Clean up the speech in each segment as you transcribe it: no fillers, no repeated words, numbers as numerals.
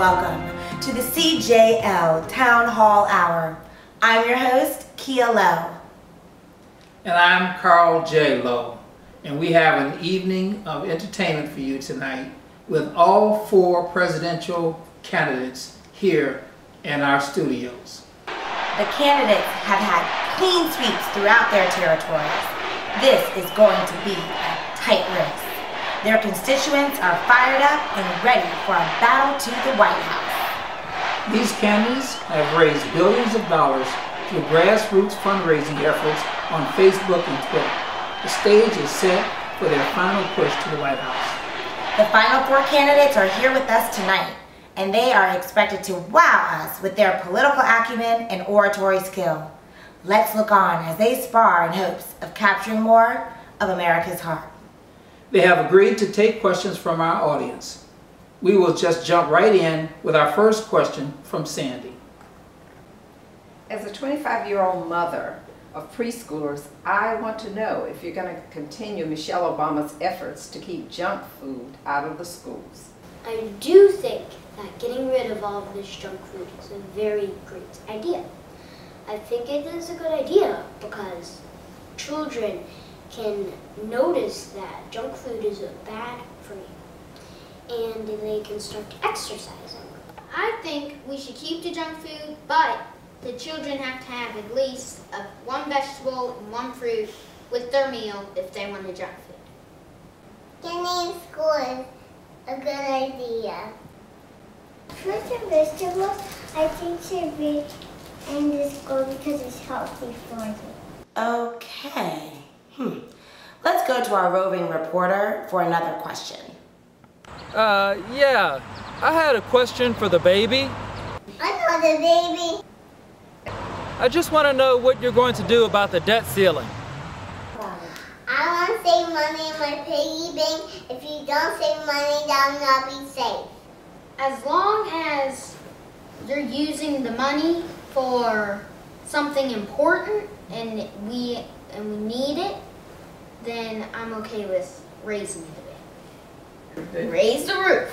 welcome to the CJL Town Hall Hour. I'm your host, Kia Lowe. And I'm Carl J. Lowe. And we have an evening of entertainment for you tonight with all 4 presidential candidates here in our studios. The candidates have had clean sweeps throughout their territories. This is going to be a tight race. Their constituents are fired up and ready for a battle to the White House. These candidates have raised billions of dollars through grassroots fundraising efforts on Facebook and Twitter. The stage is set for their final push to the White House. The final 4 candidates are here with us tonight, and they are expected to wow us with their political acumen and oratory skill. Let's look on as they spar in hopes of capturing more of America's heart. They have agreed to take questions from our audience. We will just jump right in with our first question from Sandy. As a 25-year-old mother of preschoolers, I want to know if you're going to continue Michelle Obama's efforts to keep junk food out of the schools. I do think that getting rid of all of this junk food is a very great idea. I think it is a good idea because children can notice that junk food is bad for you, and they can start exercising. I think we should keep the junk food, but the children have to have at least 1 vegetable and 1 fruit with their meal if they want the junk food. Getting in school is a good idea. Fruits and vegetables, I think should be in the school because it's healthy for you. Okay. Let's go to our roving reporter for another question. Yeah. I had a question for the baby. I know the baby. I just want to know what you're going to do about the debt ceiling. I want to save money in my piggy bank. If you don't save money, that will not be safe. As long as you're using the money for something important and we need it, then I'm okay with raising it a bit. Raise the roof.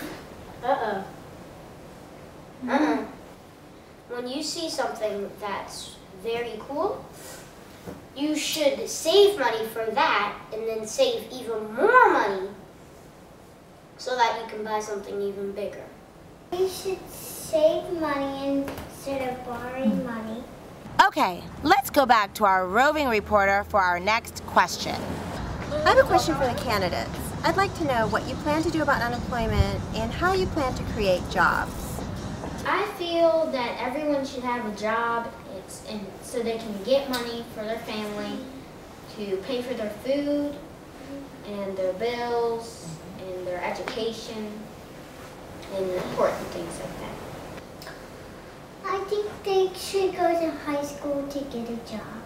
When you see something that's very cool, you should save money for that and then save even more money so that you can buy something even bigger. You should save money instead of borrowing money. Okay, let's go back to our roving reporter for our next question. I have a question for the candidates. I'd like to know what you plan to do about unemployment and how you plan to create jobs. I feel that everyone should have a job and so they can get money for their family to pay for their food and their bills and their education and important things like that. I think they should go to high school to get a job.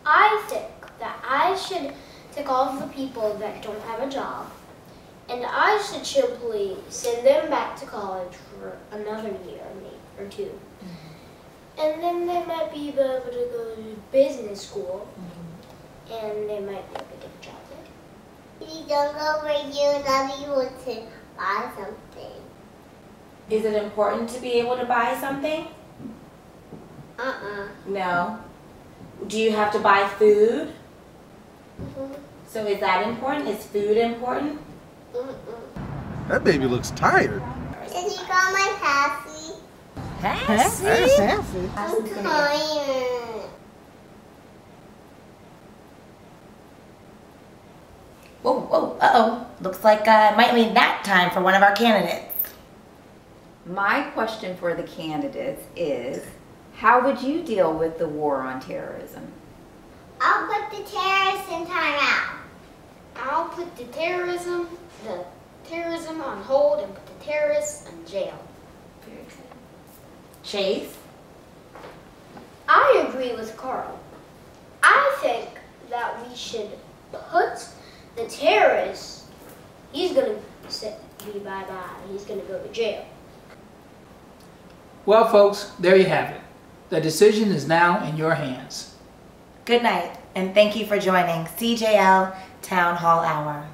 I think that I should take all of the people that don't have a job and I should simply send them back to college for another year or 2. And then they might be able to go to business school and they might be able to get a job there. If you don't go where you're not able to buy something. Is it important to be able to buy something? No. Do you have to buy food? So is that important? Is food important? That baby looks tired. Did you call my Passy? Passy? I'm tired. Whoa, uh-oh. Looks like it might be that time for one of our candidates. My question for the candidates is, how would you deal with the war on terrorism? I'll put the terrorists in timeout. I'll put the terrorism on hold and put the terrorists in jail. Very good. Chase? I agree with Carl. I think that we should put the terrorist, he's going to say bye-bye. He's going to go to jail. Well, folks, there you have it. The decision is now in your hands. Good night, and thank you for joining CJL Town Hall Hour.